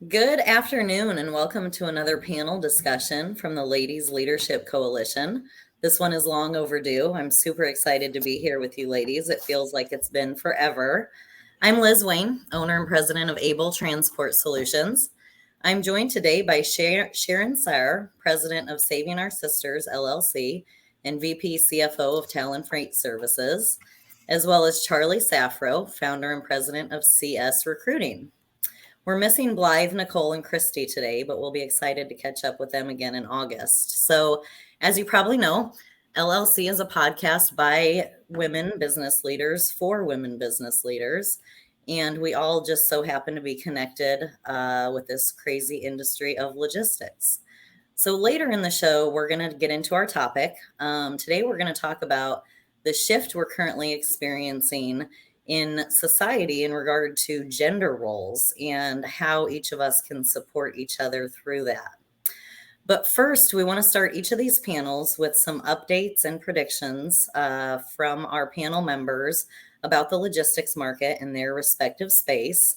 Good afternoon, and welcome to another panel discussion from the Ladies Leadership Coalition. This one is long overdue. I'm super excited to be here with you ladies. It feels like it's been forever. I'm Liz Wayne, owner and president of Able Transport Solutions. I'm joined today by Sharon Siar, president of Saving Our Sisters, LLC, and VP CFO of Talent Freight Services, as well as Charlie Saffro, founder and president of CS Recruiting. We're missing Blythe, Nicole, and Christy today, but we'll be excited to catch up with them again in August. So, as you probably know, LLC is a podcast by women business leaders for women business leaders. And we all just so happen to be connected with this crazy industry of logistics. So, later in the show, we're going to get into our topic. Today, we're going to talk about the shift we're currently experiencing in society in regard to gender roles and how each of us can support each other through that. But first, we want to start each of these panels with some updates and predictions from our panel members about the logistics market in their respective space.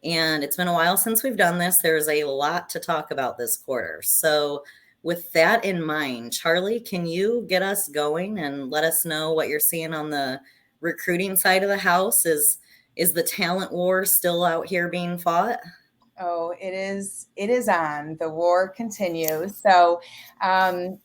And it's been a while since we've done this. There's a lot to talk about this quarter. So with that in mind, Charlie, can you get us going and let us know what you're seeing on the recruiting side of the house? Is the talent war still out here being fought? Oh, it is on. The war continues. So from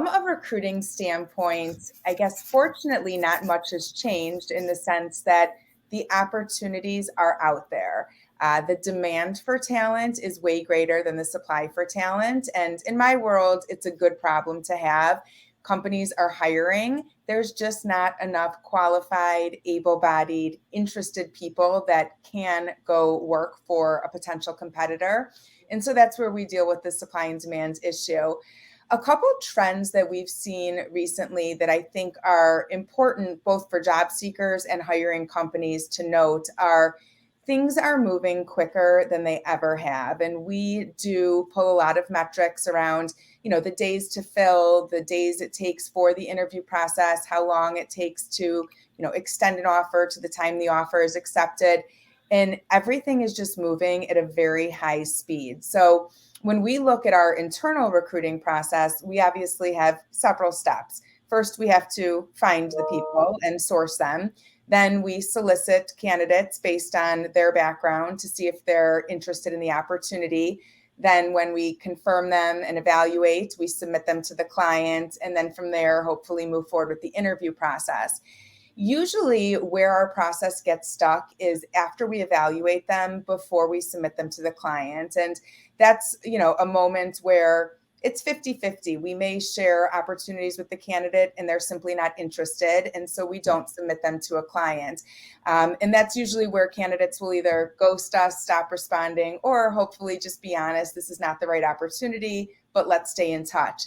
a recruiting standpoint, I guess fortunately not much has changed in the sense that the opportunities are out there. The demand for talent is way greater than the supply for talent. And in my world, it's a good problem to have. Companies are hiring. There's just not enough qualified, able-bodied, interested people that can go work for a potential competitor. And so that's where we deal with the supply and demand issue. A couple trends that we've seen recently that I think are important both for job seekers and hiring companies to note are things are moving quicker than they ever have. And we do pull a lot of metrics around, the days to fill, the days it takes for the interview process, how long it takes to, extend an offer to the time the offer is accepted. And everything is just moving at a very high speed. So when we look at our internal recruiting process, we obviously have several steps. First, we have to find the people and source them. Then we solicit candidates based on their background to see if they're interested in the opportunity. Then when we confirm them and evaluate, we submit them to the client. And then from there, hopefully move forward with the interview process. Usually where our process gets stuck is after we evaluate them before we submit them to the client. And that's, a moment where it's 50-50. We may share opportunities with the candidate and they're simply not interested. And so we don't submit them to a client. And that's usually where candidates will either ghost us, stop responding, or hopefully just be honest, this is not the right opportunity, but let's stay in touch.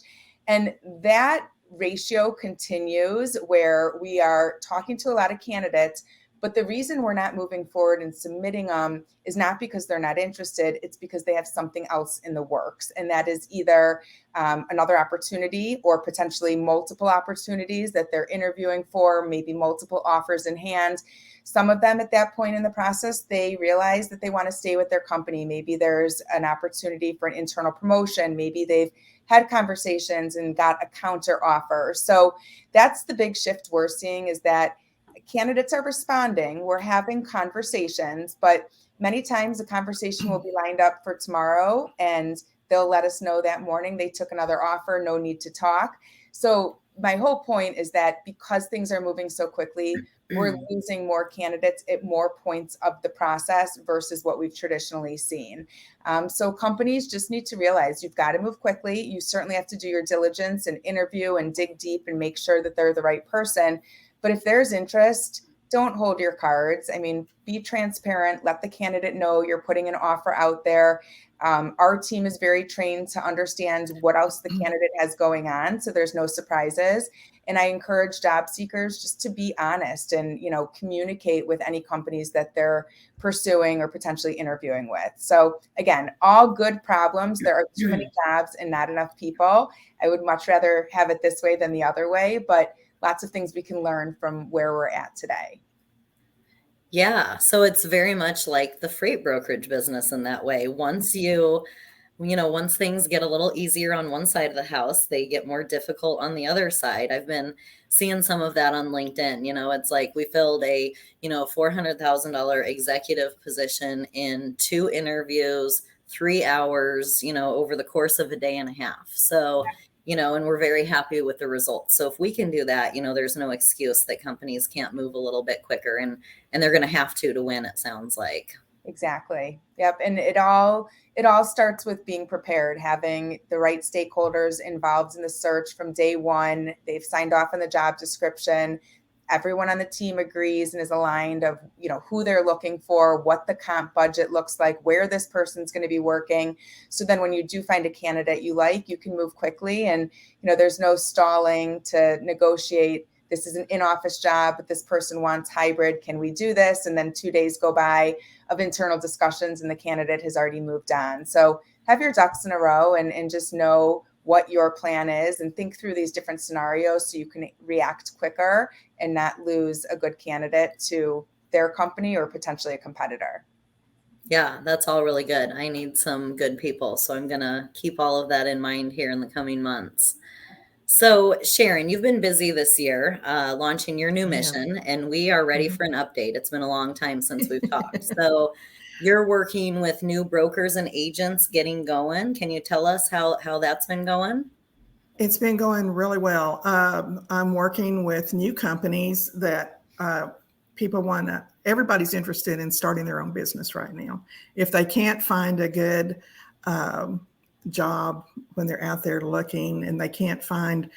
And that ratio continues where we are talking to a lot of candidates, but the reason we're not moving forward and submitting them is not because they're not interested. It's because they have something else in the works. And that is either another opportunity or potentially multiple opportunities that they're interviewing for, maybe multiple offers in hand. Some of them at that point in the process, they realize that they want to stay with their company. Maybe there's an opportunity for an internal promotion. Maybe they've had conversations and got a counter offer. So that's the big shift we're seeing, is that candidates are responding. We're having conversations, but many times the conversation will be lined up for tomorrow and they'll let us know that morning they took another offer, no need to talk. So my whole point is that because things are moving so quickly, we're losing more candidates at more points of the process versus what we've traditionally seen. So companies just need to realize you've got to move quickly. You certainly have to do your diligence and interview and dig deep and make sure that they're the right person. But if there's interest, don't hold your cards. I mean, be transparent. Let the candidate know you're putting an offer out there. Our team is very trained to understand what else the candidate has going on, so there's no surprises. And I encourage job seekers just to be honest and, communicate with any companies that they're pursuing or potentially interviewing with. So again, all good problems. There are too many jobs and not enough people. I would much rather have it this way than the other way, but lots of things we can learn from where we're at today. Yeah, so it's very much like the freight brokerage business in that way. Once things get a little easier on one side of the house, they get more difficult on the other side. I've been seeing some of that on LinkedIn. It's like we filled a, $400,000 executive position in 2 interviews, 3 hours, over the course of a day and a half. So, and we're very happy with the results. So if we can do that, there's no excuse that companies can't move a little bit quicker, and they're going to have to win, it sounds like. Exactly. Yep. And it all starts with being prepared, having the right stakeholders involved in the search from day one. They've signed off on the job description. Everyone on the team agrees and is aligned of, who they're looking for, what the comp budget looks like, where this person's going to be working. So then when you do find a candidate you like, you can move quickly, and, there's no stalling to negotiate. This is an in-office job, but this person wants hybrid. Can we do this? And then 2 days go by of internal discussions and the candidate has already moved on. So have your ducks in a row, and just know what your plan is and think through these different scenarios so you can react quicker and not lose a good candidate to their company or potentially a competitor. Yeah, that's all really good. I need some good people. So I'm going to keep all of that in mind here in the coming months. So, Sharon, you've been busy this year launching your new mission, and we are ready for an update. It's been a long time since we've talked. So, you're working with new brokers and agents getting going. Can you tell us how that's been going? It's been going really well. I'm working with new companies that people want to, everybody's interested in starting their own business right now. If they can't find a good job when they're out there looking, and they can't find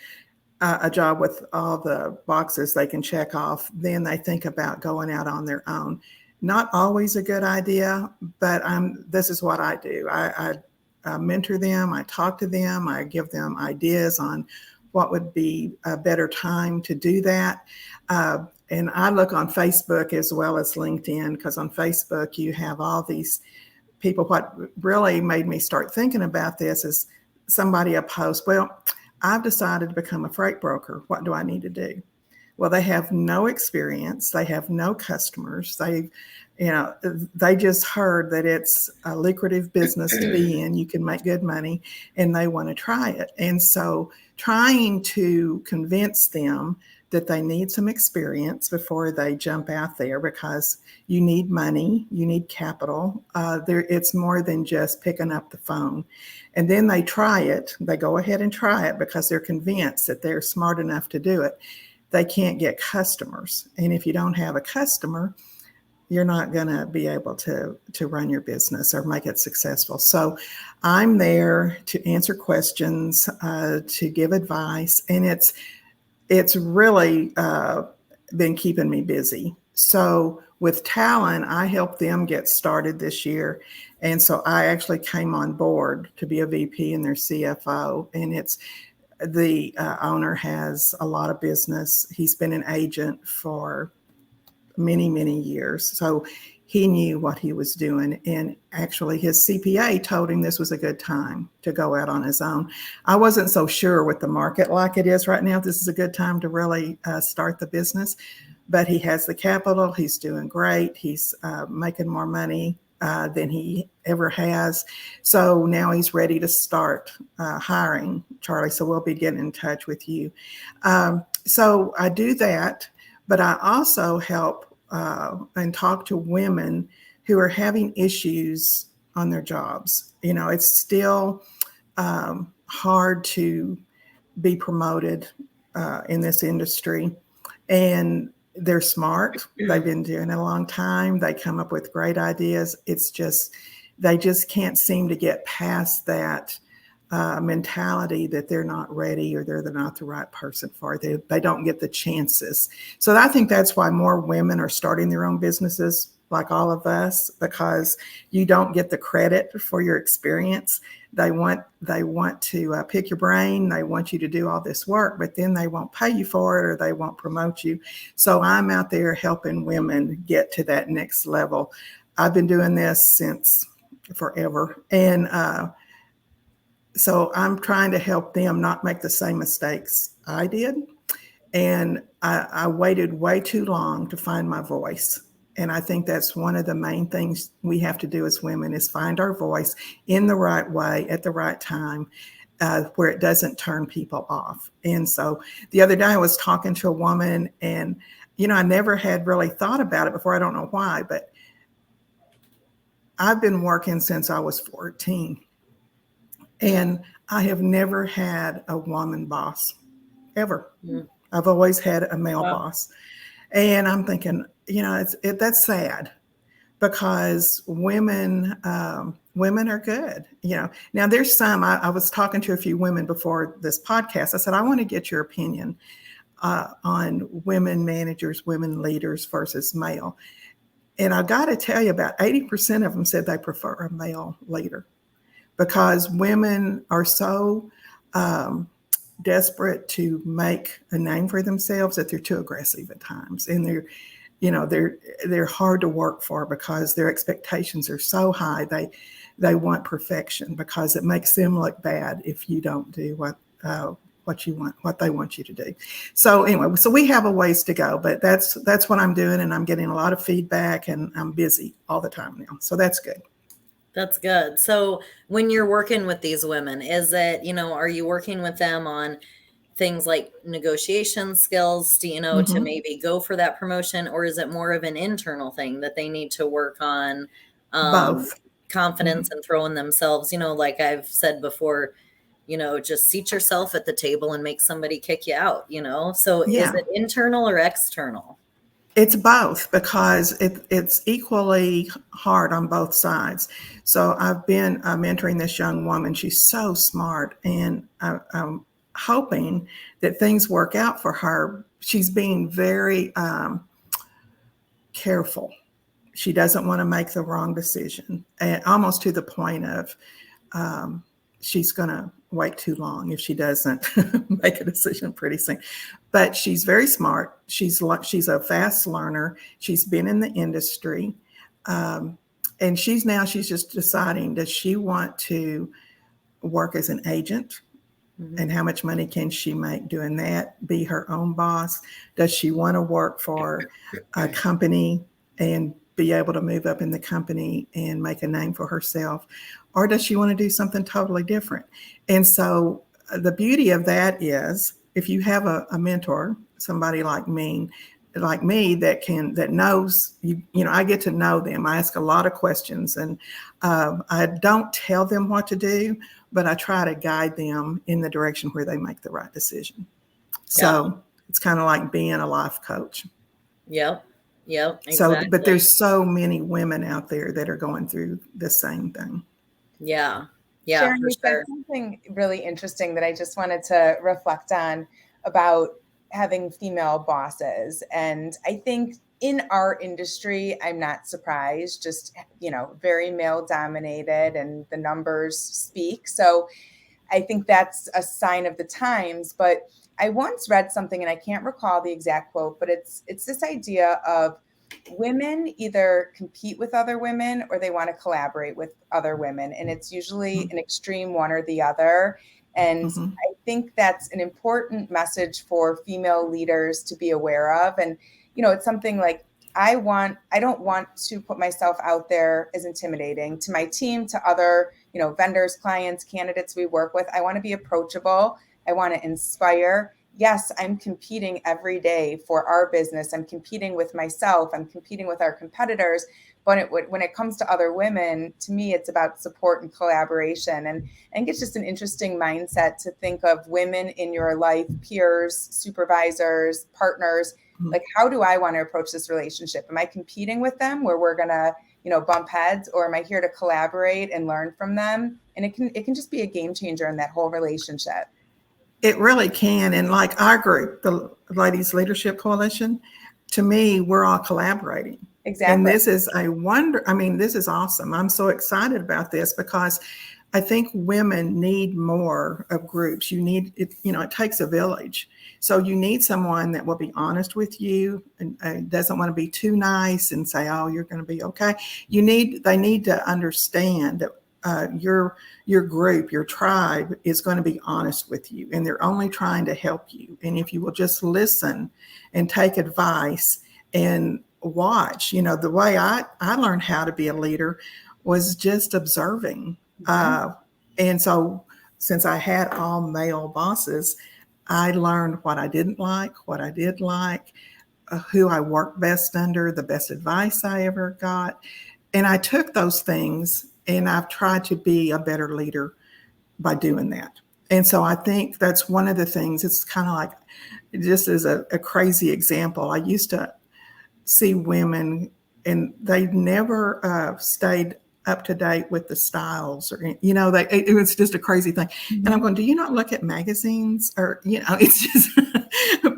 a job with all the boxes they can check off, then they think about going out on their own. Not always a good idea, but this is what I do. I mentor them, I talk to them, I give them ideas on what would be a better time to do that. And I look on Facebook as well as LinkedIn, because on Facebook you have all these people. What really made me start thinking about this is somebody a post, well, I've decided to become a freight broker. What do I need to do? Well, they have no experience. They have no customers. They just heard that it's a lucrative business to be in. You can make good money, and they want to try it. And so trying to convince them that they need some experience before they jump out there, because you need money, you need capital. It's more than just picking up the phone. And then they try it. They go ahead and try it because they're convinced that they're smart enough to do it. They can't get customers. And if you don't have a customer, you're not going to be able to run your business or make it successful. So I'm there to answer questions, to give advice, and it's really been keeping me busy. So with Talon, I helped them get started this year. And so I actually came on board to be a VP and their CFO. And the owner has a lot of business. He's been an agent for many, many years. So he knew what he was doing. And actually his CPA told him this was a good time to go out on his own. I wasn't so sure with the market like it is right now, this is a good time to really start the business. But he has the capital. He's doing great. He's making more money than he ever has. So now he's ready to start hiring, Charlie. So we'll be getting in touch with you. So I do that, but I also help and talk to women who are having issues on their jobs. It's still hard to be promoted in this industry, and they're smart. They've been doing it a long time. They come up with great ideas. They just can't seem to get past that mentality that they're not ready or they're not the right person for it. They don't get the chances. So I think that's why more women are starting their own businesses, like all of us, because you don't get the credit for your experience. They want to pick your brain. They want you to do all this work, but then they won't pay you for it or they won't promote you. So I'm out there helping women get to that next level. I've been doing this since forever. And so I'm trying to help them not make the same mistakes I did. And I waited way too long to find my voice. And I think that's one of the main things we have to do as women is find our voice in the right way at the right time, where it doesn't turn people off. And so the other day I was talking to a woman, and, I never had really thought about it before. I don't know why, but I've been working since I was 14, and I have never had a woman boss ever. Mm. I've always had a male boss. And I'm thinking, that's sad, because women are good. Now there's some, I was talking to a few women before this podcast. I said, I want to get your opinion on women managers, women leaders versus male. And I got to tell you, about 80% of them said they prefer a male leader, because women are so desperate to make a name for themselves that they're too aggressive at times. And they're hard to work for, because their expectations are so high. They want perfection, because it makes them look bad if you don't do what they want you to do. So anyway, so we have a ways to go, but that's what I'm doing, and I'm getting a lot of feedback, and I'm busy all the time now. So that's good. That's good. So when you're working with these women, is it, are you working with them on things like negotiation skills, to maybe go for that promotion, or is it more of an internal thing that they need to work on? Both. Confidence and throwing themselves, like I've said before, just seat yourself at the table and make somebody kick you out, So is it internal or external? It's both, because it's equally hard on both sides. So I've been mentoring this young woman. She's so smart, and I'm hoping that things work out for her. She's being very careful. She doesn't want to make the wrong decision, and almost to the point of she's going to wait too long if she doesn't make a decision pretty soon. But she's very smart. She's a fast learner. She's been in the industry. And she's just deciding, does she want to work as an agent? And how much money can she make doing that? Be her own boss? Does she want to work for a company and be able to move up in the company and make a name for herself? Or does she want to do something totally different? And so the beauty of that is, if you have a mentor, somebody like me that knows, I get to know them. I ask a lot of questions, and I don't tell them what to do, but I try to guide them in the direction where they make the right decision. So it's kind of like being a life coach. Yep. Exactly. So, but there's so many women out there that are going through the same thing. Yeah. Sharon, you said something really interesting that I just wanted to reflect on about having female bosses. And I think in our industry, I'm not surprised, just, very male dominated, and the numbers speak. So I think that's a sign of the times. But I once read something, and I can't recall the exact quote, but it's this idea of women either compete with other women or they want to collaborate with other women. And it's usually an extreme one or the other. And I think that's an important message for female leaders to be aware of. And, it's something like, I don't want to put myself out there as intimidating to my team, to other, vendors, clients, candidates we work with. I want to be approachable. I want to inspire. Yes, I'm competing every day for our business. I'm competing with myself. I'm competing with our competitors. But when it comes to other women, to me, it's about support and collaboration. And I think it's just an interesting mindset to think of women in your life, peers, supervisors, partners. Like, how do I want to approach this relationship? Am I competing with them where we're going to, bump heads, or am I here to collaborate and learn from them? And it can just be a game changer in that whole relationship. It really can. And like our group, the Ladies Leadership Coalition, to me, we're all collaborating. Exactly. And this is this is awesome. I'm so excited about this, because I think women need more of groups. You need it, it takes a village. So you need someone that will be honest with you and doesn't want to be too nice and say, oh, you're going to be okay. They need to understand that your group, your tribe is going to be honest with you, and they're only trying to help you. And if you will just listen and take advice and watch. The way I learned how to be a leader was just observing. And so since I had all male bosses, I learned what I didn't like, what I did like, who I worked best under, the best advice I ever got. And I took those things and I've tried to be a better leader by doing that. And so I think that's one of the things. It's kind of like, just as a crazy example, I used to see women and they never stayed up to date with the styles, or it was just a crazy thing. And I'm going, do you not look at magazines? Or it's just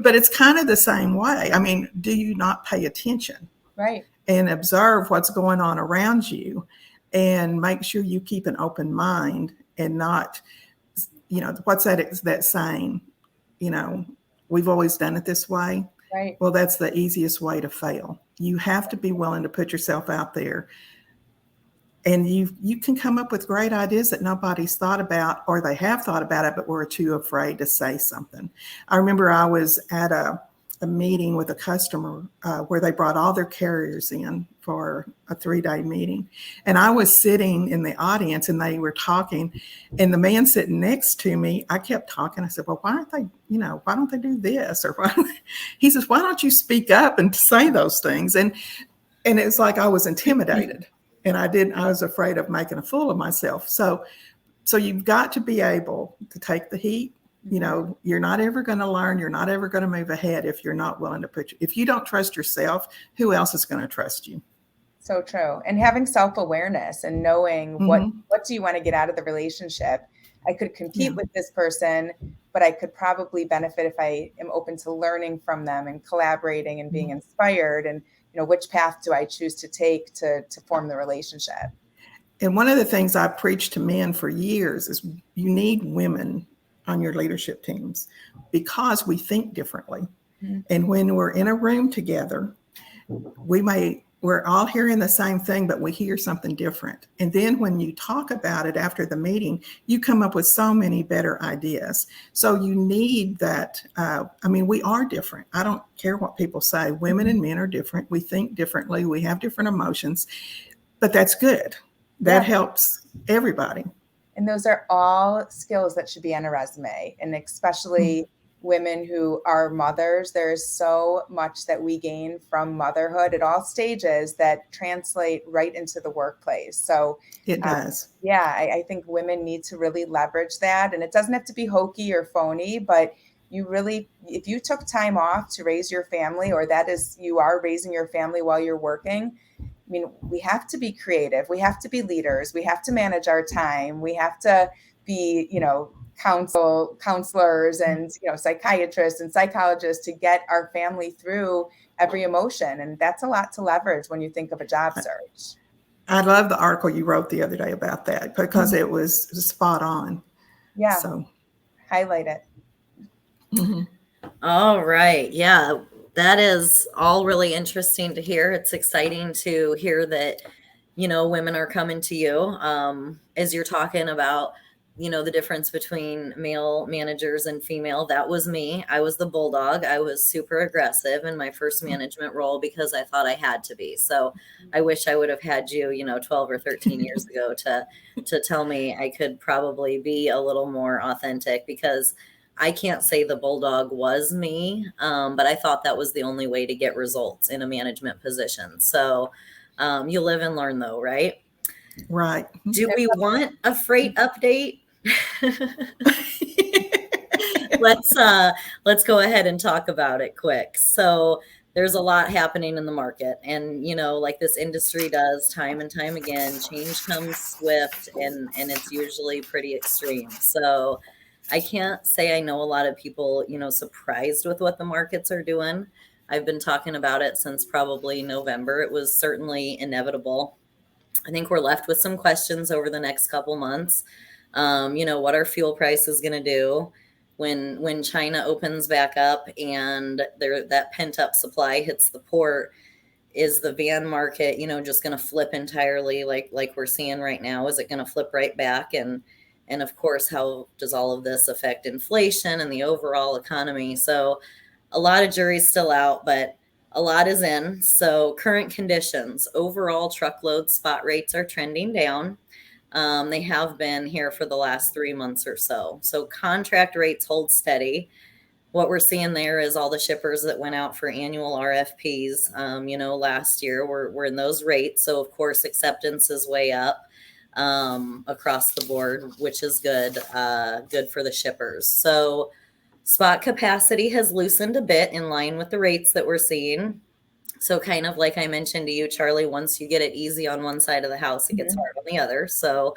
but it's kind of the same way. I mean, do you not pay attention, right, and observe what's going on around you, and make sure you keep an open mind, and not, what's that saying, we've always done it this way. right. Well, that's the easiest way to fail. You have to be willing to put yourself out there. And you can come up with great ideas that nobody's thought about, or they have thought about it, but were too afraid to say something. I remember I was at a meeting with a customer where they brought all their carriers in for a 3-day meeting. And I was sitting in the audience and they were talking, and the man sitting next to me, I kept talking. I said, well, why don't they do this? Or he says, why don't you speak up and say those things? And it's like I was intimidated. And I was afraid of making a fool of myself. So you've got to be able to take the heat. You're not ever going to learn. You're not ever going to move ahead if you're not willing to if you don't trust yourself, who else is going to trust you? So true. And having self-awareness and knowing what do you want to get out of the relationship? I could compete with this person, but I could probably benefit if I am open to learning from them and collaborating and being inspired. And which path do I choose to take to form the relationship? And one of the things I preached to men for years is you need women on your leadership teams because we think differently. And when we're in a room together, we're all hearing the same thing, but we hear something different. And then when you talk about it after the meeting, you come up with so many better ideas. So you need that. We are different. I don't care what people say. Women and men are different. We think differently. We have different emotions, but that's good. That helps everybody. And those are all skills that should be on a resume. And especially women who are mothers, there is so much that we gain from motherhood at all stages that translate right into the workplace. So it does. I think women need to really leverage that. And it doesn't have to be hokey or phony, but if you took time off to raise your family, or you are raising your family while you're working, we have to be creative. We have to be leaders. We have to manage our time. We have to be, counselors and, psychiatrists and psychologists to get our family through every emotion. And that's a lot to leverage when you think of a job search. I love the article you wrote the other day about that because it was spot on. Yeah. So highlight it. All right. Yeah. That is all really interesting to hear. It's exciting to hear that, women are coming to you as you're talking about, the difference between male managers and female. That was me. I was the bulldog. I was super aggressive in my first management role because I thought I had to be. So I wish I would have had you, 12 or 13 years ago to tell me I could probably be a little more authentic, because I can't say the bulldog was me, but I thought that was the only way to get results in a management position. So you live and learn, though, right? Right. Do we want a freight update? Let's go ahead and talk about it quick. So there's a lot happening in the market, and like this industry does time and time again, change comes swift, and it's usually pretty extreme. So I can't say I know a lot of people, surprised with what the markets are doing. I've been talking about it since probably November. It was certainly inevitable. I think we're left with some questions over the next couple months. What are fuel prices going to do when China opens back up and that pent up supply hits the port? Is the van market, just going to flip entirely like we're seeing right now? Is it going to flip right back? And of course, how does all of this affect inflation and the overall economy? So a lot of jury's still out, but a lot is in. So current conditions, overall truckload spot rates are trending down. They have been here for the last 3 months or so. So contract rates hold steady. What we're seeing there is all the shippers that went out for annual RFPs, last year were in those rates. So of course, acceptance is way up across the board, which is good for the shippers. So spot capacity has loosened a bit in line with the rates that we're seeing. So kind of like I mentioned to you, Charlie, once you get it easy on one side of the house, it gets hard on the other. So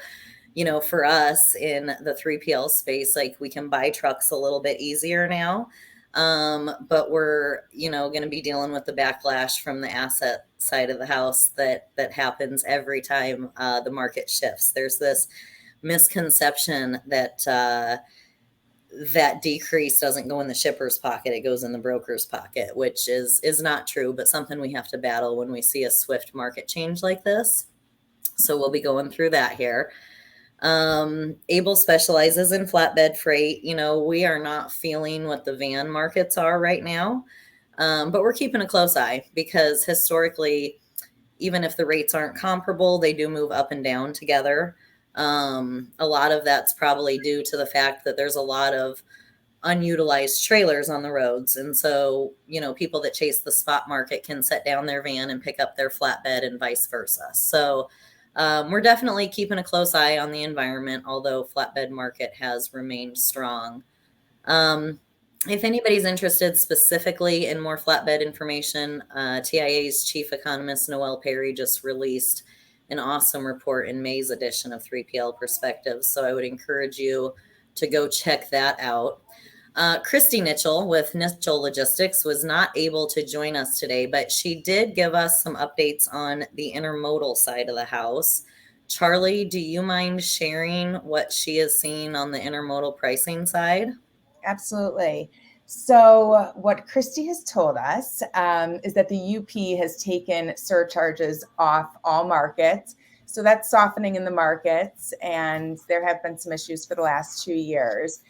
for us in the 3PL space, like we can buy trucks a little bit easier now. But we're, going to be dealing with the backlash from the asset side of the house that happens every time the market shifts. There's this misconception that that decrease doesn't go in the shipper's pocket, it goes in the broker's pocket, which is not true, but something we have to battle when we see a swift market change like this. So we'll be going through that here. Able specializes in flatbed freight. We are not feeling what the van markets are right now, but we're keeping a close eye because historically, even if the rates aren't comparable, they do move up and down together. A lot of that's probably due to the fact that there's a lot of unutilized trailers on the roads. And so, people that chase the spot market can set down their van and pick up their flatbed and vice versa. So we're definitely keeping a close eye on the environment, although flatbed market has remained strong. If anybody's interested specifically in more flatbed information, TIA's chief economist, Noel Perry, just released an awesome report in May's edition of 3PL Perspectives. So I would encourage you to go check that out. Christy Nitchell with Nitchell Logistics was not able to join us today, but she did give us some updates on the intermodal side of the house. Charlie, do you mind sharing what she is seeing on the intermodal pricing side? Absolutely. So what Christy has told us is that the UP has taken surcharges off all markets. So that's softening in the markets, and there have been some issues for the last 2 years.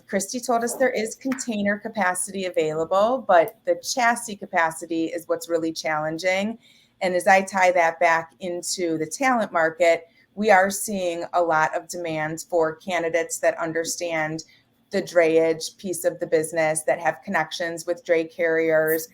Christy told us there is container capacity available, but the chassis capacity is what's really challenging. And as I tie that back into the talent market, we are seeing a lot of demand for candidates that understand the drayage piece of the business, that have connections with dray carriers.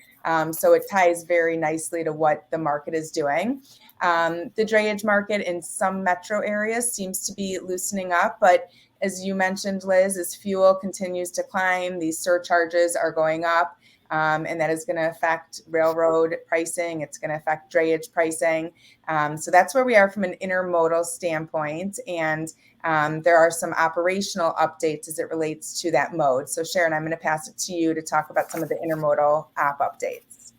So it ties very nicely to what the market is doing. The drayage market in some metro areas seems to be loosening up, but as you mentioned, Liz, as fuel continues to climb, these surcharges are going up, and that is going to affect railroad pricing. It's going to affect drayage pricing. So that's where we are from an intermodal standpoint. And there are some operational updates as it relates to that mode. So Sharon, I'm going to pass it to you to talk about some of the intermodal app updates.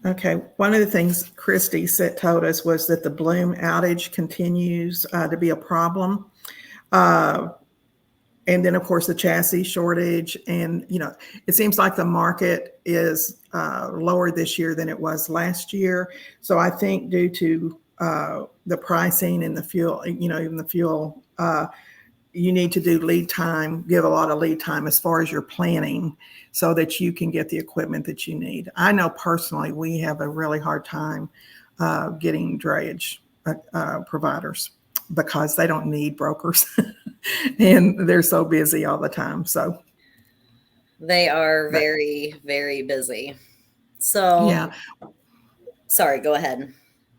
Okay. One of the things Christy told us was that the Bloom outage continues to be a problem. And then, of course, the chassis shortage. And, it seems like the market is lower this year than it was last year. So I think due to the pricing and the fuel, even the fuel, you need to do lead time, give a lot of lead time as far as your planning so that you can get the equipment that you need. I know personally we have a really hard time getting drayage providers because they don't need brokers and they're so busy all the time. So they are very, very busy. So yeah. Sorry, go ahead.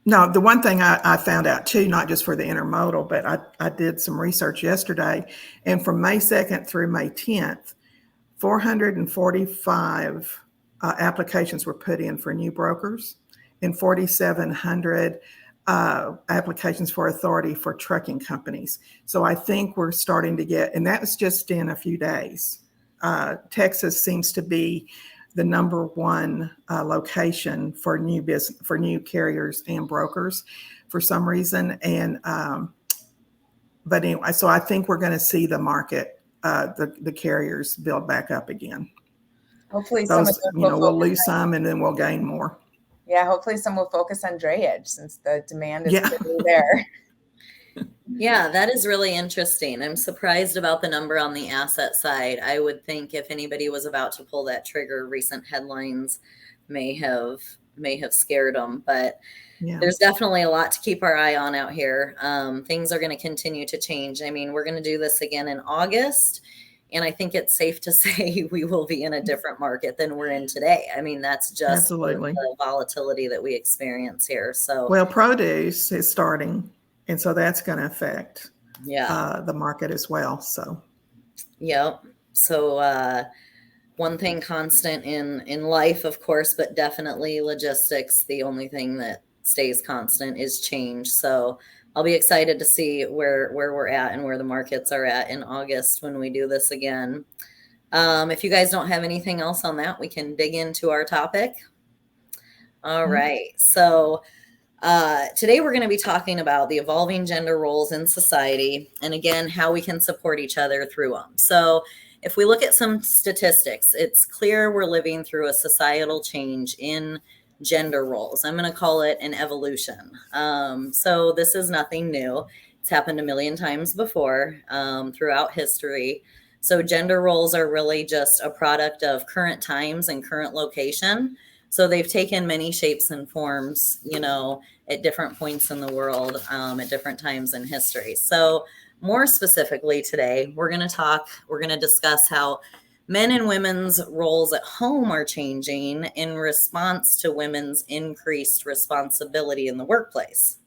No, the one thing I found out too, not just for the intermodal, but I did some research yesterday, and from May 2nd through May 10th, 445 applications were put in for new brokers and 4,700 applications for authority for trucking companies. So I think we're starting to get, and that was just in a few days. Texas seems to be the number one location for new carriers and brokers for some reason. And but anyway, so I think we're going to see the market, the carriers build back up again. Hopefully, we'll lose some and then we'll gain more. Yeah, hopefully some will focus on drayage since the demand is clearly there. Yeah, that is really interesting. I'm surprised about the number on the asset side. I would think if anybody was about to pull that trigger, recent headlines may have scared them, but Yeah, there's definitely a lot to keep our eye on out here. Things are going to continue to change. I mean, we're going to do this again in August, and I think it's safe to say we will be in a different market than we're in today. I mean, that's just absolutely. the volatility that we experience here. So, Well, produce is starting, and so that's going to affect yeah. the market as well. So, Yep. So, one thing constant in life, of course, but definitely logistics, the only thing that stays constant is change. So I'll be excited to see where we're at and where the markets are at in August when we do this again. If you guys don't have anything else on that, we can dig into our topic. All right. So today we're going to be talking about the evolving gender roles in society, and again, how we can support each other through them. So if we look at some statistics, it's clear we're living through a societal change in gender roles. I'm going to call it an evolution. So this is nothing new. It's happened a million times before throughout history. So gender roles are really just a product of current times and current location. So they've taken many shapes and forms, at different points in the world, at different times in history. So more specifically today, we're going to discuss how men and women's roles at home are changing in response to women's increased responsibility in the workplace.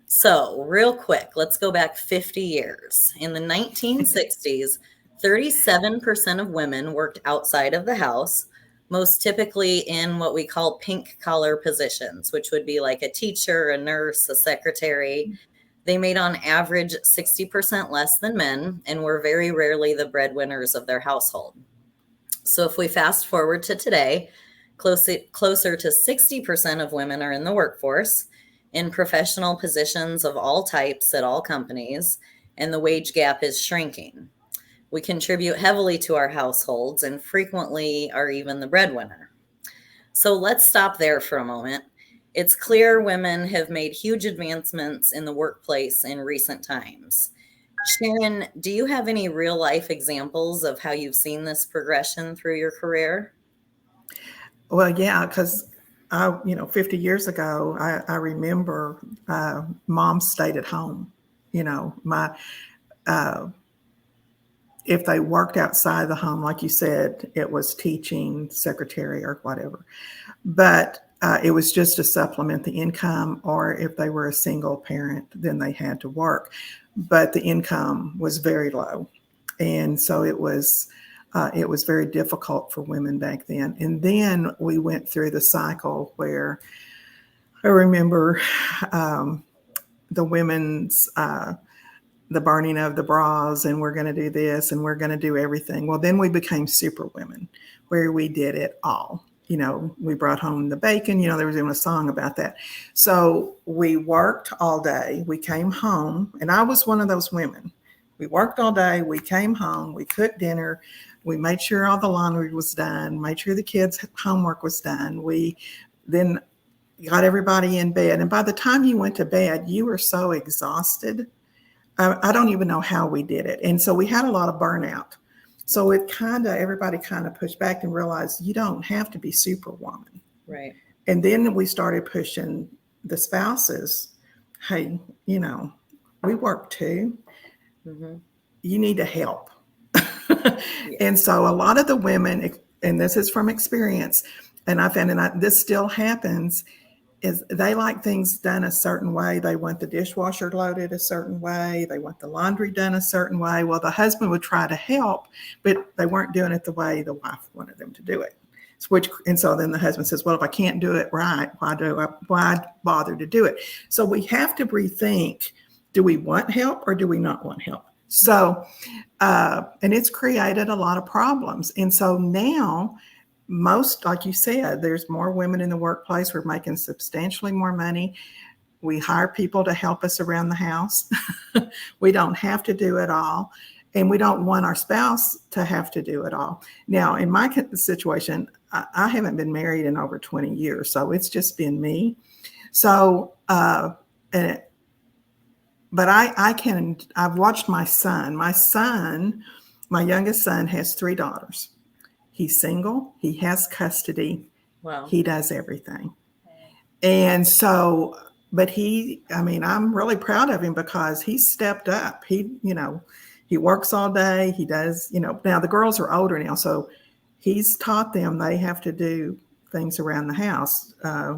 So real quick, let's go back 50 years. In the 1960s, 37% of women worked outside of the house, most typically in what we call pink collar positions, which would be like a teacher, a nurse, a secretary. They made on average 60% less than men and were very rarely the breadwinners of their household. So if we fast forward to today, closer to 60% of women are in the workforce in professional positions of all types at all companies, and the wage gap is shrinking. We contribute heavily to our households and frequently are even the breadwinner. So let's stop there for a moment. It's clear women have made huge advancements in the workplace in recent times. Sharon, do you have any real life examples of how you've seen this progression through your career? well, yeah, because 50 years ago, I remember mom stayed at home. My if they worked outside the home, like you said, it was teaching, secretary, or whatever. But it was just to supplement the income, or if they were a single parent, then they had to work. But the income was very low. And so it was very difficult for women back then. And then we went through the cycle where I remember the women's, the burning of the bras, and we're going to do this and we're going to do everything. Well, then we became super women, where we did it all. We brought home the bacon, there was even a song about that. So we worked all day. We came home, and I was one of those women. We worked all day. We came home. We cooked dinner. We made sure all the laundry was done, made sure the kids' homework was done. We then got everybody in bed. And by the time you went to bed, you were so exhausted. I don't even know how we did it. And so we had a lot of burnout. So everybody kind of pushed back and realized you don't have to be superwoman. Right. And then we started pushing the spouses. Hey, we work too. Mm-hmm. You need to help. And so a lot of the women, and this is from experience, and I found, this still happens, is they like things done a certain way. They want the dishwasher loaded a certain way. They want the laundry done a certain way. Well, the husband would try to help, but they weren't doing it the way the wife wanted them to do it. And so then the husband says, well, if I can't do it right, why bother to do it? So we have to rethink, do we want help or do we not want help? So, and it's created a lot of problems. And so now, like you said, there's more women in the workplace. We're making substantially more money. We hire people to help us around the house. We don't have to do it all. And we don't want our spouse to have to do it all. Now, in my situation, I haven't been married in over 20 years, so it's just been me. So, but I've watched my son. My youngest son has 3 daughters. He's single. He has custody. Wow. He does everything. And so, but I'm really proud of him because he stepped up. He works all day. He does, now the girls are older now. So he's taught them they have to do things around the house.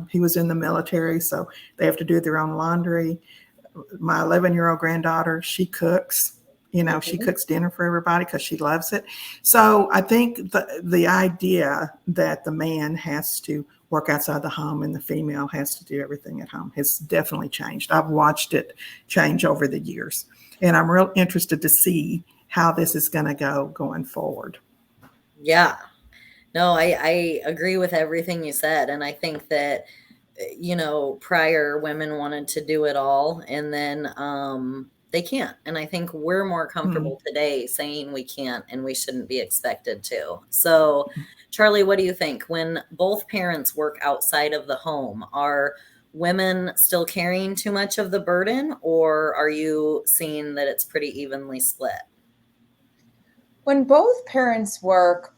He was in the military, so they have to do their own laundry. My 11-year-old granddaughter, she cooks. She cooks dinner for everybody because she loves it. So I think the idea that the man has to work outside the home and the female has to do everything at home has definitely changed. I've watched it change over the years, and I'm real interested to see how this is going to go going forward. Yeah. No, I agree with everything you said. And I think that, prior women wanted to do it all, and then they can't. And I think we're more comfortable today saying we can't and we shouldn't be expected to. So, Charlie, what do you think? When both parents work outside of the home, are women still carrying too much of the burden, or are you seeing that it's pretty evenly split? When both parents work,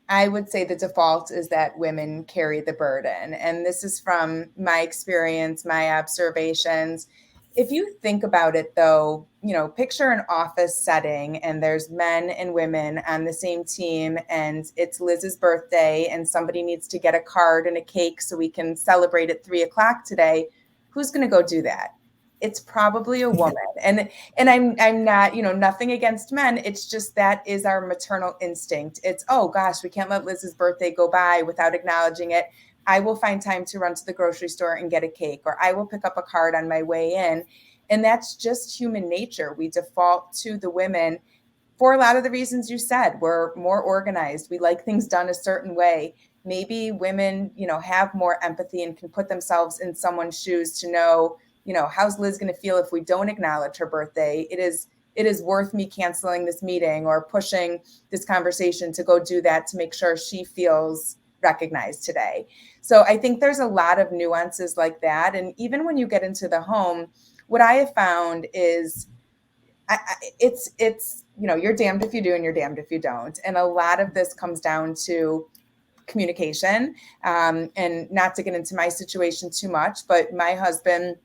I would say the default is that women carry the burden. And this is from my experience, my observations. If you think about it, though, picture an office setting and there's men and women on the same team, and it's Liz's birthday and somebody needs to get a card and a cake so we can celebrate at 3:00 today. Who's going to go do that? It's probably a woman. And I'm not, nothing against men. It's just that is our maternal instinct. It's, oh gosh, we can't let Liz's birthday go by without acknowledging it. I will find time to run to the grocery store and get a cake, or I will pick up a card on my way in. And that's just human nature. We default to the women for a lot of the reasons you said. We're more organized. We like things done a certain way. Maybe women, have more empathy and can put themselves in someone's shoes to know, how's Liz going to feel if we don't acknowledge her birthday? It is worth me canceling this meeting or pushing this conversation to go do that to make sure she feels recognized today. So I think there's a lot of nuances like that. And even when you get into the home, what I have found is it's you're damned if you do and you're damned if you don't. And a lot of this comes down to communication. And not to get into my situation too much, but my husband,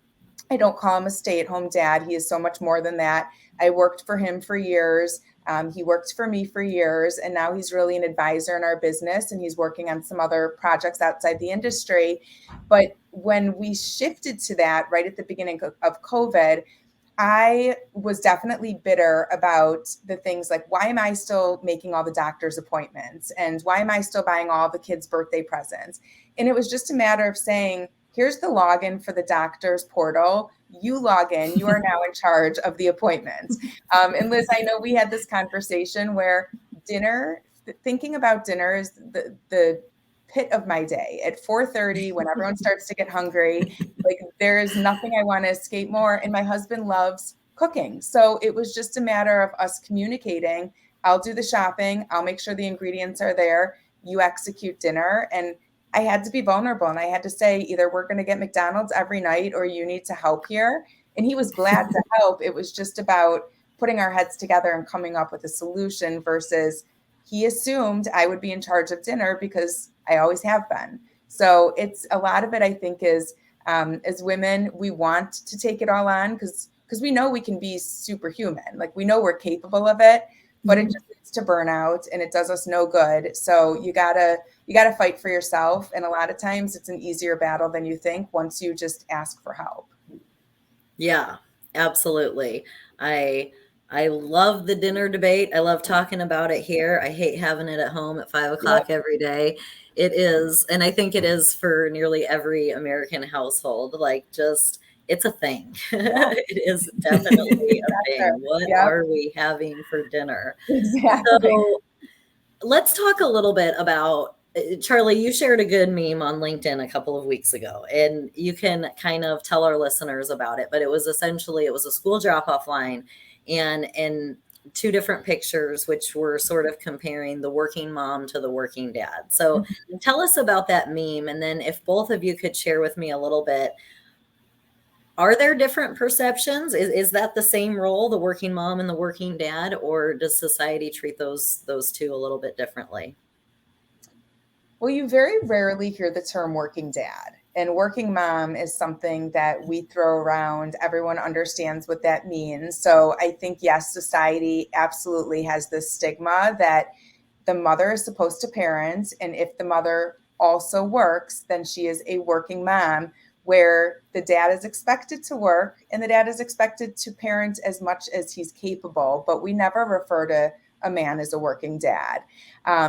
I don't call him a stay-at-home dad. He is so much more than that. I worked for him for years. He worked for me for years, and now he's really an advisor in our business, and he's working on some other projects outside the industry. But when we shifted to that right at the beginning of COVID, I was definitely bitter about the things like, why am I still making all the doctor's appointments? And why am I still buying all the kids' birthday presents? And it was just a matter of saying, here's the login for the doctor's portal. You log in. You are now in charge of the appointments. And Liz, I know we had this conversation where thinking about dinner is the pit of my day at 4:30 when everyone starts to get hungry. Like, there is nothing I want to escape more. And my husband loves cooking. So it was just a matter of us communicating. I'll do the shopping. I'll make sure the ingredients are there. You execute dinner. And I had to be vulnerable, and I had to say, either we're going to get McDonald's every night or you need to help here. And he was glad to help. It was just about putting our heads together and coming up with a solution versus he assumed I would be in charge of dinner because I always have been. So it's a lot of it, I think, is as women, we want to take it all on because we know we can be superhuman. Like, we know we're capable of it, but it just leads to burnout and it does us no good. So you gotta fight for yourself. And a lot of times it's an easier battle than you think once you just ask for help. Yeah, absolutely. I love the dinner debate. I love talking about it here. I hate having it at home at 5:00 every day. It is, and I think it is for nearly every American household. Like, just, it's a thing. Yeah. It is definitely a thing. What are we having for dinner? Exactly. So let's talk a little bit about, Charlie, you shared a good meme on LinkedIn a couple of weeks ago, and you can kind of tell our listeners about it, but it was a school drop-off line, and in two different pictures, which were sort of comparing the working mom to the working dad. So tell us about that meme. And then if both of you could share with me a little bit, are there different perceptions? Is that the same role, the working mom and the working dad, or does society treat those two a little bit differently? Well, you very rarely hear the term working dad. And working mom is something that we throw around. Everyone understands what that means. So I think, yes, society absolutely has this stigma that the mother is supposed to parent. And if the mother also works, then she is a working mom, where the dad is expected to work and the dad is expected to parent as much as he's capable. But we never refer to a man as a working dad.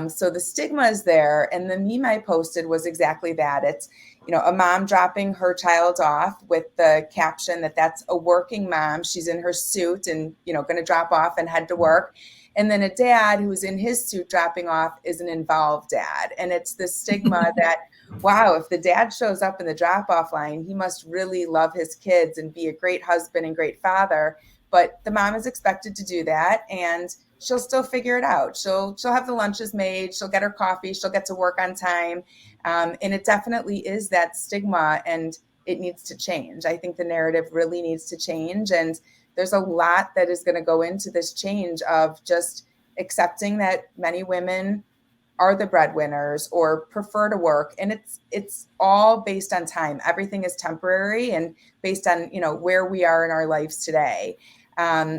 So the stigma is there. And the meme I posted was exactly that. It's, a mom dropping her child off with the caption that that's a working mom. She's in her suit and, going to drop off and head to work. And then a dad who's in his suit dropping off is an involved dad. And it's the stigma that, wow, if the dad shows up in the drop-off line, he must really love his kids and be a great husband and great father. But the mom is expected to do that, and she'll still figure it out. She'll have the lunches made. She'll get her coffee. She'll get to work on time. And it definitely is that stigma, and it needs to change. I think the narrative really needs to change. And there's a lot that is going to go into this change of just accepting that many women are the breadwinners or prefer to work. And it's all based on time. Everything is temporary and based on, where we are in our lives today.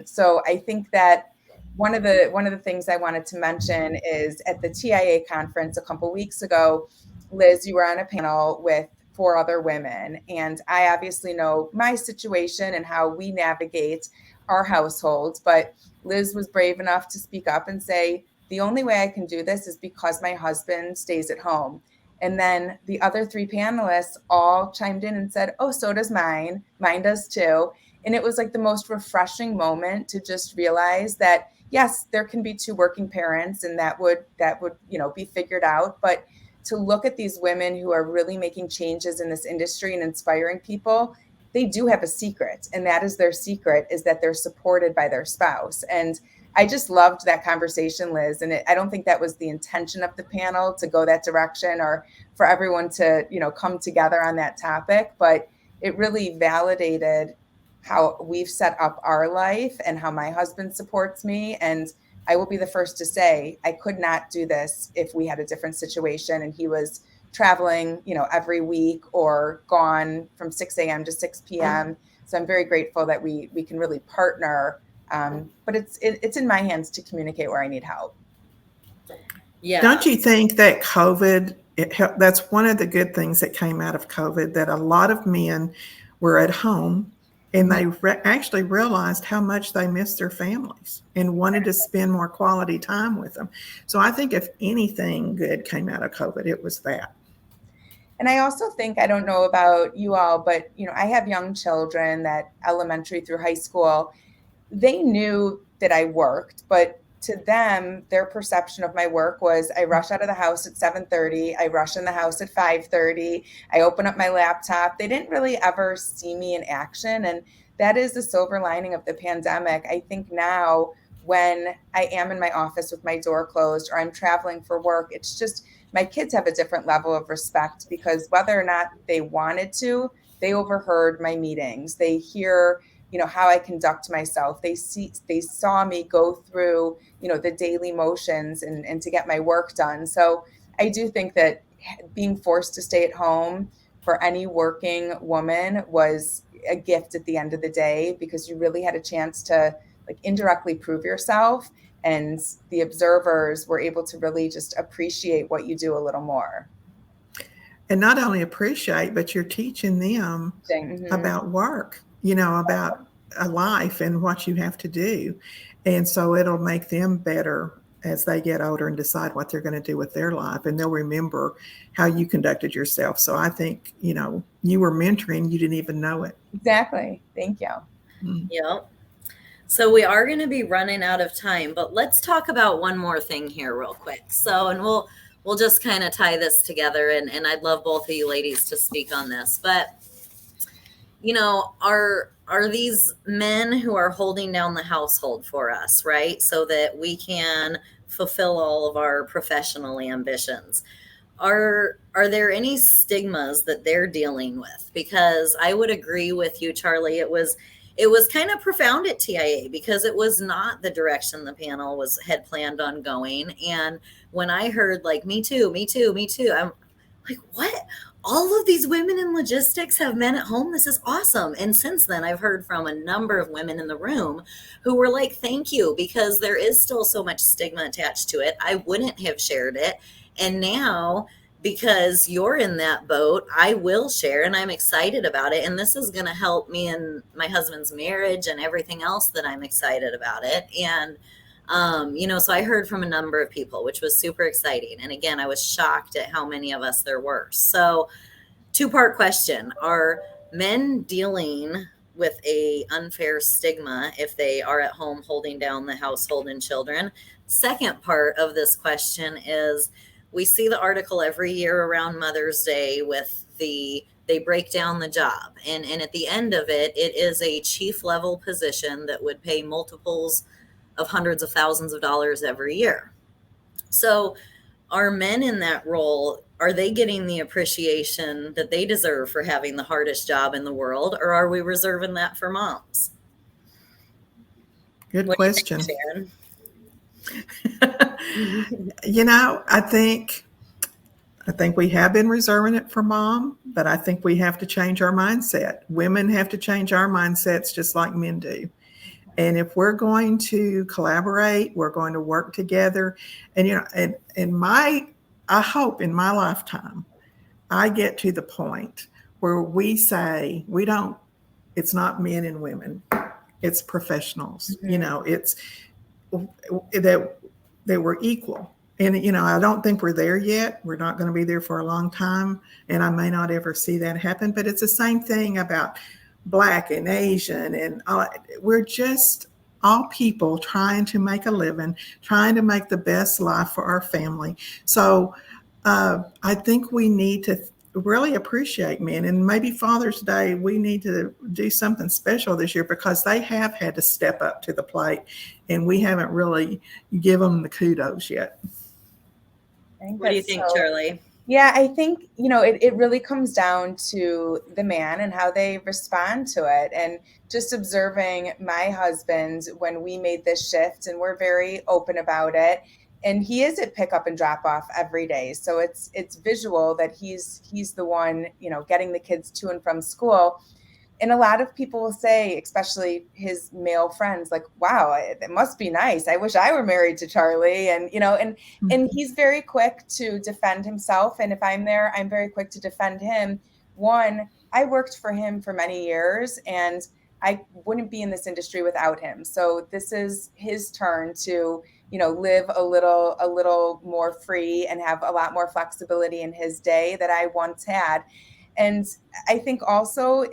So I think that one of the things I wanted to mention is at the TIA conference a couple weeks ago, Liz, you were on a panel with 4 other women. And I obviously know my situation and how we navigate our households. But Liz was brave enough to speak up and say, the only way I can do this is because my husband stays at home. And then the other 3 panelists all chimed in and said, oh, so does mine. Mine does too. And it was like the most refreshing moment to just realize that, yes, there can be 2 working parents and that would, be figured out. But to look at these women who are really making changes in this industry and inspiring people, they do have a secret. And that is their secret, is that they're supported by their spouse. And I just loved that conversation, Liz. And I don't think that was the intention of the panel to go that direction or for everyone to, come together on that topic. But it really validated how we've set up our life and how my husband supports me. And I will be the first to say, I could not do this if we had a different situation and he was traveling, every week or gone from 6 a.m. to 6 p.m. So I'm very grateful that we can really partner. But it's in my hands to communicate where I need help. Yeah. Don't you think that COVID, that's one of the good things that came out of COVID, that a lot of men were at home and they actually realized how much they missed their families and wanted to spend more quality time with them. So I think if anything good came out of COVID, it was that. And I also think, I don't know about you all, but, I have young children that elementary through high school, they knew that I worked, but to them, their perception of my work was I rush out of the house at 7:30. I rush in the house at 5:30. I open up my laptop. They didn't really ever see me in action. And that is the silver lining of the pandemic. I think now when I am in my office with my door closed or I'm traveling for work, it's just my kids have a different level of respect because whether or not they wanted to, they overheard my meetings. They hear how I conduct myself. They saw me go through, the daily motions and to get my work done. So I do think that being forced to stay at home for any working woman was a gift at the end of the day, because you really had a chance to indirectly prove yourself. And the observers were able to really just appreciate what you do a little more. And not only appreciate, but you're teaching them about work, about a life and what you have to do. And so it'll make them better as they get older and decide what they're going to do with their life. And they'll remember how you conducted yourself. So I think, you were mentoring, you didn't even know it. Exactly. Thank you. Mm-hmm. Yep. So we are going to be running out of time, but let's talk about one more thing here real quick. So, and we'll just kind of tie this together, and I'd love both of you ladies to speak on this, but are these men who are holding down the household for us, right? So that we can fulfill all of our professional ambitions. Are there any stigmas that they're dealing with? Because I would agree with you, Charlie. It was it was kind of profound at TIA because it was not the direction the panel had planned on going. And when I heard like, me too, me too, me too, I'm like, what? All of these women in logistics have men at home. This is awesome. And since then, I've heard from a number of women in the room who were like, thank you, because there is still so much stigma attached to it. I wouldn't have shared it. And now, because you're in that boat, I will share, and I'm excited about it. And this is going to help me in my husband's marriage and everything else that I'm excited about it. And so I heard from a number of people, which was super exciting. And again, I was shocked at how many of us there were. So, two-part question. Are men dealing with a unfair stigma if they are at home holding down the household and children? Second part of this question is, we see the article every year around Mother's Day with they break down the job. And at the end of it, it is a chief level position that would pay multiples of hundreds of thousands of dollars every year. So are men in that role, are they getting the appreciation that they deserve for having the hardest job in the world, or are we reserving that for moms? Good What question. do you think, Sharon? I think we have been reserving it for mom, but I think we have to change our mindset. Women have to change our mindsets just like men do. And if we're going to collaborate, we're going to work together. And I hope in my lifetime, I get to the point where we say, it's not men and women, it's professionals. Mm-hmm. It's that we're equal. And, I don't think we're there yet. We're not going to be there for a long time. And I may not ever see that happen, but it's the same thing about Black and Asian, and we're just all people trying to make a living, trying to make the best life for our family. So I think we need to really appreciate men, and maybe Father's Day, we need to do something special this year because they have had to step up to the plate, and we haven't really given them the kudos yet. What do you think, Charlie? Yeah, I think, it really comes down to the man and how they respond to it. And just observing my husband when we made this shift, and we're very open about it. And he is at pick up and drop off every day. So it's visual that he's the one, getting the kids to and from school. And a lot of people will say, especially his male friends, like, wow, it must be nice. I wish I were married to Charlie. And, and he's very quick to defend himself. And if I'm there, I'm very quick to defend him. One, I worked for him for many years, and I wouldn't be in this industry without him. So this is his turn to, live a little more free and have a lot more flexibility in his day that I once had. And I think also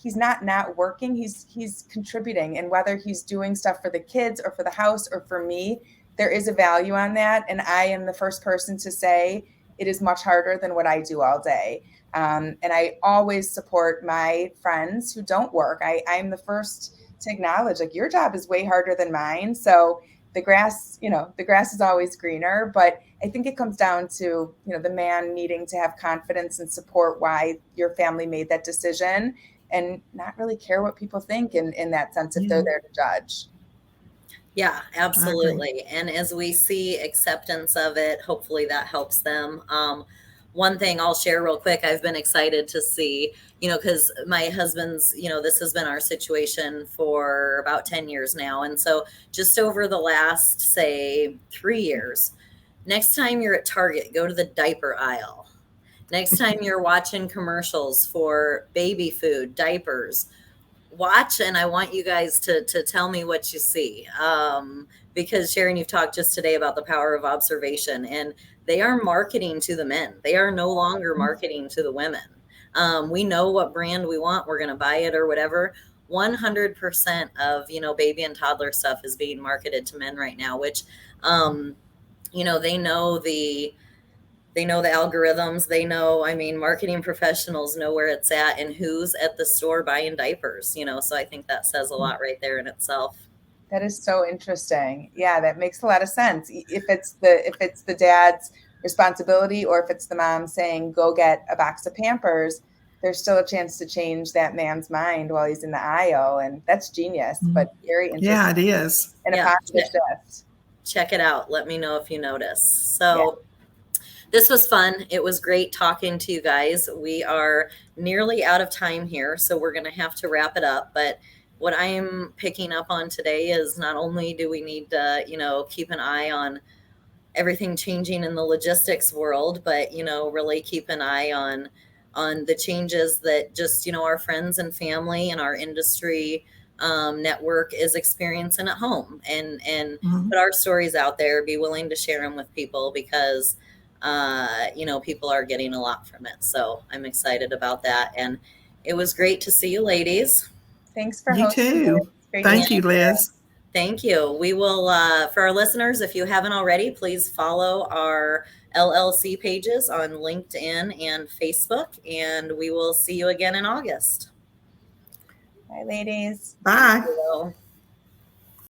he's not working, he's contributing, and whether he's doing stuff for the kids or for the house or for me, there is a value on that. And I am the first person to say it is much harder than what I do all day. And I always support my friends who don't work. I'm the first to acknowledge, like, your job is way harder than mine. So the grass is always greener. But I think it comes down to, the man needing to have confidence and support why your family made that decision, and not really care what people think in that sense if they're there to judge. Yeah, absolutely. And as we see acceptance of it, hopefully that helps them. One thing I'll share real quick, I've been excited to see, because my husband's, this has been our situation for about 10 years now. And so just over the last, say, 3 years, next time you're at Target, go to the diaper aisle. Next time you're watching commercials for baby food, diapers, watch, and I want you guys to tell me what you see. Because Sharon, you've talked just today about the power of observation, and they are marketing to the men. They are no longer marketing to the women. We know what brand we want. We're going to buy it or whatever. 100% of, baby and toddler stuff is being marketed to men right now, which, they know the algorithms. They know, marketing professionals know where it's at and who's at the store buying diapers, so I think that says a lot right there in itself. That is so interesting. Yeah, that makes a lot of sense. If it's the dad's responsibility, or if it's the mom saying, go get a box of Pampers, there's still a chance to change that man's mind while he's in the aisle. And that's genius, but very interesting. Yeah, it is. And a positive shift. Check it out. Let me know if you notice. So this was fun. It was great talking to you guys. We are nearly out of time here, so we're going to have to wrap it up. But what I am picking up on today is not only do we need to, keep an eye on everything changing in the logistics world, but, really keep an eye on the changes that just, our friends and family and our industry network is experiencing at home, and put our stories out there, be willing to share them with people, because people are getting a lot from it. So I'm excited about that. And it was great to see you ladies. Thanks for hosting. You too. Thank you, Liz. Thank you. We will, for our listeners, if you haven't already, please follow our LLC pages on LinkedIn and Facebook, and we will see you again in August. Bye, ladies. Bye.